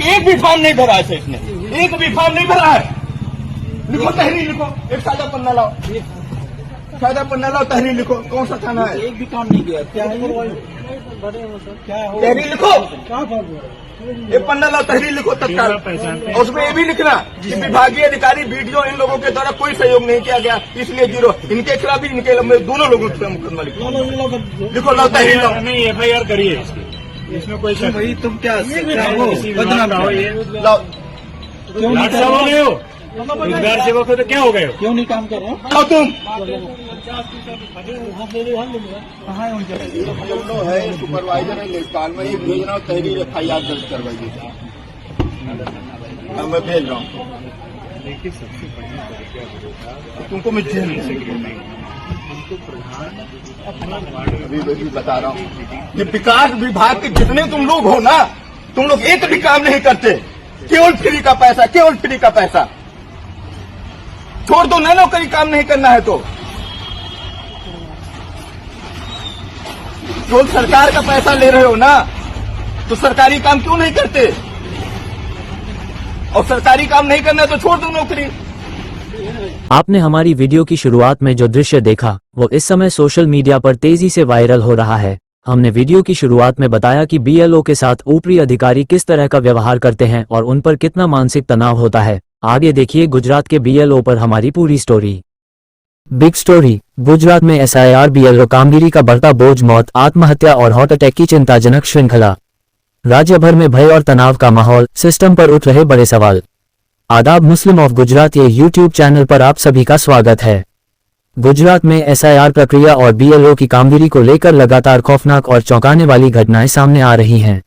एक भी फॉर्म नहीं भरा है इसने, एक भी फॉर्म नहीं भरा है। लिखो तहरीर लिखो, एक सादा पन्ना लाओ, सादा पन्ना लाओ, तहरीर लिखो। कौन सा थाना है? एक भी काम नहीं किया। क्या है तहरीर लिखो, एक पन्ना लाओ, तहरीर लिखो तत्काल। और उसमें ये भी लिखना कि विभागीय अधिकारी वीडियो इन लोगों के द्वारा कोई सहयोग नहीं किया गया, इसलिए 0। इनके खिलाफ भी, इनके दोनों लोगों के खिलाफ मुकदमा लिखो, लाओ तहरीर लाओ। नहीं, FIR करिए इसमें कोई शक भाई तुम क्या हो, बदनाम रहो ये लाओ। क्यों नहीं हो गए हो, रोजगार सेवक हो तो क्या हो गए हो? क्यों नहीं काम कर रहे हो? लाओ तुम। कहाँ है उनके? जो है सुपरवाइजर है लेखपाल में, ये भेज रहा हूँ तहरीर FIR दर्ज करवाइए। मैं भेज रहा हूँ तुमको, मैं जेल अभी बता रहा हूँ। ये विकास विभाग के जितने तुम लोग हो ना, तुम लोग एक भी काम नहीं करते, केवल फ्री का पैसा, केवल फ्री का पैसा। छोड़ दो ना, नौकरी काम नहीं करना है तो केवल सरकार का पैसा ले रहे हो ना, तो सरकारी काम क्यों नहीं करते? और सरकारी काम नहीं करना है तो छोड़ दो नौकरी। आपने हमारी वीडियो की शुरुआत में जो दृश्य देखा वो इस समय सोशल मीडिया पर तेजी से वायरल हो रहा है। हमने वीडियो की शुरुआत में बताया कि BLO के साथ ऊपरी अधिकारी किस तरह का व्यवहार करते हैं और उन पर कितना मानसिक तनाव होता है। आगे देखिए गुजरात के BLO पर हमारी पूरी स्टोरी। Big story. गुजरात में SIR BLO कामगिरी का बढ़ता बोझ, मौत, आत्महत्या और हार्ट अटैक की चिंताजनक श्रृंखला। राज्य भर में भय और तनाव का माहौल, सिस्टम पर उठ रहे बड़े सवाल। आदाब, मुस्लिम ऑफ गुजरात ये YouTube चैनल पर आप सभी का स्वागत है। गुजरात में SIR प्रक्रिया और BLO की कामगिरी को लेकर लगातार खौफनाक और चौंकाने वाली घटनाएं सामने आ रही हैं।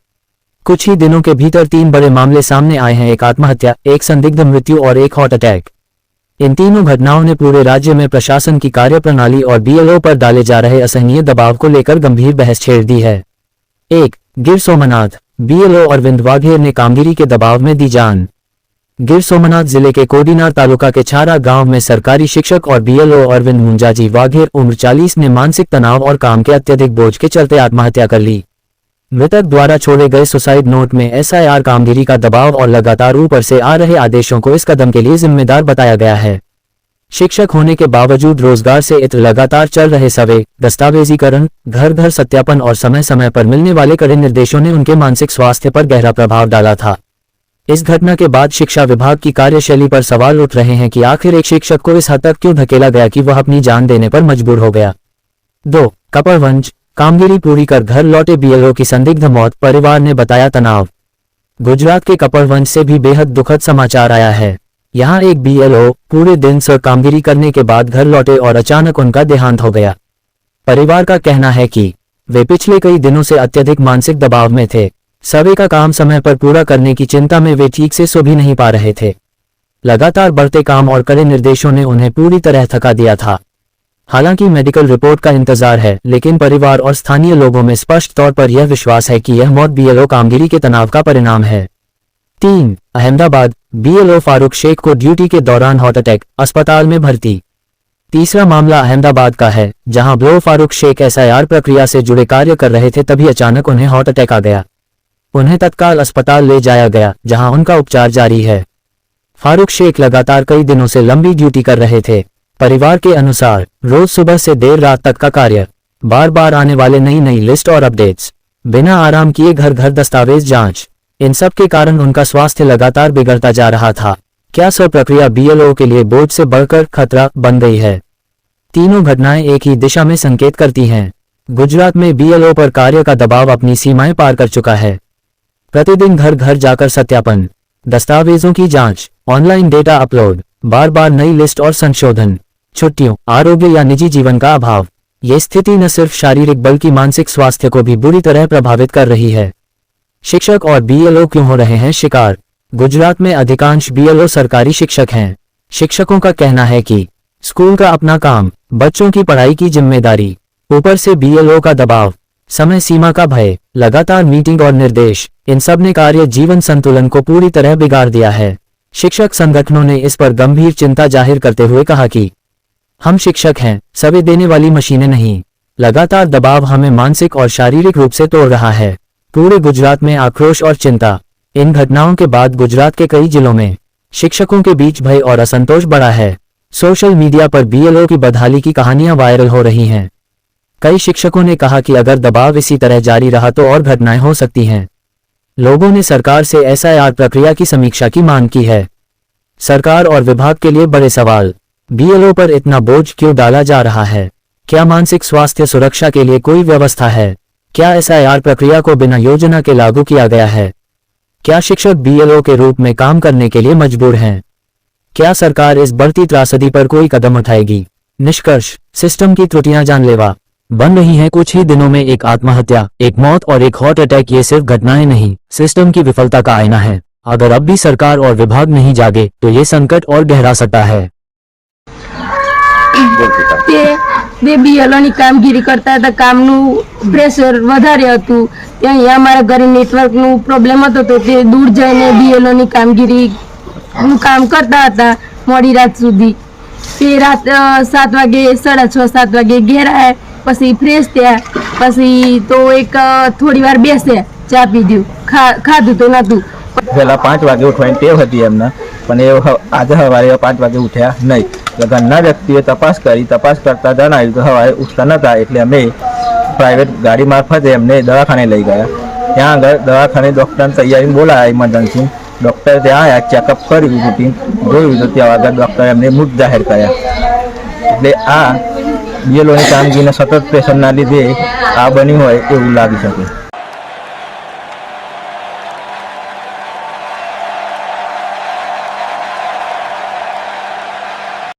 कुछ ही दिनों के भीतर 3 बड़े मामले सामने आए हैं, एक आत्महत्या, एक संदिग्ध मृत्यु और एक हार्ट अटैक। इन तीनों घटनाओं ने पूरे राज्य में प्रशासन की कार्यप्रणाली और BLO पर डाले जा रहे असहनीय दबाव को लेकर गंभीर बहस छेड़ दी है। 1. गिर सोमनाथ। BLO अरविंद वाघेर ने कामगिरी के दबाव में दी जान। गिर सोमनाथ जिले के कोडीनार तालुका के छारा गांव में सरकारी शिक्षक और BLO अरविंद मुंजाजी वाघेर उम्र 40 ने मानसिक तनाव और काम के अत्यधिक बोझ के चलते आत्महत्या कर ली। मृतक द्वारा छोड़े गए सुसाइड नोट में SIR कामगिरी का दबाव और लगातार ऊपर से आ रहे आदेशों को इस कदम के लिए जिम्मेदार बताया गया है। शिक्षक होने के बावजूद रोजगार से इत्र लगातार चल रहे सर्वे, दस्तावेजीकरण, घर घर सत्यापन और समय समय पर मिलने वाले कड़े निर्देशों ने उनके मानसिक स्वास्थ्य पर गहरा प्रभाव डाला था। इस घटना के बाद शिक्षा विभाग की कार्यशैली पर सवाल उठ रहे हैं कि आखिर एक शिक्षक को इस हद तक क्यों धकेला गया कि वह अपनी जान देने पर मजबूर हो गया। 2. कपड़वंज। कामगिरी पूरी कर घर लौटे BLO की संदिग्ध मौत, परिवार ने बताया तनाव। गुजरात के कपड़वंज से भी बेहद दुखद समाचार आया है। यहाँ एक BLO पूरे दिन से कामगिरी करने के बाद घर लौटे और अचानक उनका देहांत हो गया। परिवार का कहना है कि वे पिछले कई दिनों से अत्यधिक मानसिक दबाव में थे। सर्वे का काम समय पर पूरा करने की चिंता में वे ठीक से सो भी नहीं पा रहे थे। लगातार बढ़ते काम और कड़े निर्देशों ने उन्हें पूरी तरह थका दिया था। हालांकि मेडिकल रिपोर्ट का इंतजार है, लेकिन परिवार और स्थानीय लोगों में स्पष्ट तौर पर यह विश्वास है कि यह मौत BLO कामगिरी के तनाव का परिणाम है। 3. अहमदाबाद। BLO फारूक शेख को ड्यूटी के दौरान हार्ट अटैक, अस्पताल में भर्ती। तीसरा मामला अहमदाबाद का है, जहां BLO फारूक शेख SIR प्रक्रिया से जुड़े कार्य कर रहे थे, तभी अचानक उन्हें हार्ट अटैक आ गया। उन्हें तत्काल अस्पताल ले जाया गया, जहां उनका उपचार जारी है। फारूक शेख लगातार कई दिनों से लंबी ड्यूटी कर रहे थे। परिवार के अनुसार रोज सुबह से देर रात तक का कार्य, बार बार आने वाले नई लिस्ट और अपडेट्स, बिना आराम किए घर घर दस्तावेज जांच, इन सब के कारण उनका स्वास्थ्य लगातार बिगड़ता जा रहा था। क्या सब प्रक्रिया BLO के लिए बोझ से बढ़कर खतरा बन गई है? तीनों घटनाएं एक ही दिशा में संकेत करती हैं। गुजरात में BLO पर कार्य का दबाव अपनी सीमाएं पार कर चुका है। प्रतिदिन घर घर जाकर सत्यापन, दस्तावेजों की जांच, ऑनलाइन डेटा अपलोड, बार बार नई लिस्ट और संशोधन, छुट्टियों, आरोग्य या निजी जीवन का अभाव। ये स्थिति न सिर्फ शारीरिक बल्कि मानसिक स्वास्थ्य को भी बुरी तरह प्रभावित कर रही है। शिक्षक और BLO क्यों हो रहे हैं शिकार? गुजरात में अधिकांश BLO सरकारी शिक्षक हैं। शिक्षकों का कहना है कि स्कूल का अपना काम, बच्चों की पढ़ाई की जिम्मेदारी, ऊपर से BLO का दबाव, समय सीमा का भय, लगातार मीटिंग और निर्देश, इन सब ने कार्य जीवन संतुलन को पूरी तरह बिगाड़ दिया है। शिक्षक संगठनों ने इस पर गंभीर चिंता जाहिर करते हुए कहा कि हम शिक्षक हैं, सवे देने वाली मशीनें नहीं। लगातार दबाव हमें मानसिक और शारीरिक रूप से तोड़ रहा है। पूरे गुजरात में आक्रोश और चिंता। इन घटनाओं के बाद गुजरात के कई जिलों में शिक्षकों के बीच भय और असंतोष बढ़ा है। सोशल मीडिया पर बीएलओ की बदहाली की कहानियां वायरल हो रही हैं। कई शिक्षकों ने कहा कि अगर दबाव इसी तरह जारी रहा तो और घटनाएं हो सकती हैं। लोगों ने सरकार से एसआईआर प्रक्रिया की समीक्षा की मांग की है। सरकार और विभाग के लिए बड़े सवाल, बीएलओ पर इतना बोझ क्यों डाला जा रहा है? क्या मानसिक स्वास्थ्य सुरक्षा के लिए कोई व्यवस्था है? क्या एसआईआर प्रक्रिया को बिना योजना के लागू किया गया है? क्या शिक्षक बीएलओ के रूप में काम करने के लिए मजबूर हैं? क्या सरकार इस बढ़ती त्रासदी पर कोई कदम उठाएगी? निष्कर्ष, सिस्टम की त्रुटियां जानलेवा बन रही हैं। कुछ ही दिनों में एक आत्महत्या, एक मौत और एक हार्ट अटैक, ये सिर्फ घटनाएं नहीं, सिस्टम की विफलता का आईना है। अगर अब भी सरकार और विभाग नहीं जागे तो ये संकट और गहरा सकता है। તે બીએલઓની કામગીરી કરતા હતા, કામનું પ્રેશર વધારે હતું, ત્યાં અહીંયા અમારા ઘરે નેટવર્કનું પ્રોબ્લેમ હતો તો તે દૂર જઈને બીએલઓની કામગીરીનું કામ કરતા હતા મોડી રાત સુધી। તે રાત 7 વાગે 6:30 7 વાગે ઘેર આવ્યા, પછી ફ્રેશ થયા, પછી તો એક થોડી વાર બેસ્યા, ચા પીધું, ખાધું તો નહોતું। પહેલા 5 વાગે ઉઠવાની ટેવ હતી એમને, પણ એ આજે સવારે 5 વાગે ઉઠ્યા નહીં। એટલે ઘરના વ્યક્તિએ તપાસ કરી, તપાસ કરતા જણાવ્યું કે સવારે ઉઠતા નહોતા, એટલે અમે પ્રાઇવેટ ગાડી મારફતે એમને દવાખાને લઈ ગયા। ત્યાં આગળ દવાખાને ડૉક્ટરને તૈયારી બોલાયા ઇમરજન્સી। ડૉક્ટર ત્યાં આવ્યા, ચેકઅપ કર્યું, રૂટીન જોયું તો ત્યાં આગળ ડૉક્ટરે એમને મૃત જાહેર કર્યા। એટલે આ બીએલઓની કામગીરીના સતત પ્રેશરના લીધે આ બન્યું હોય એવું લાગી શકે।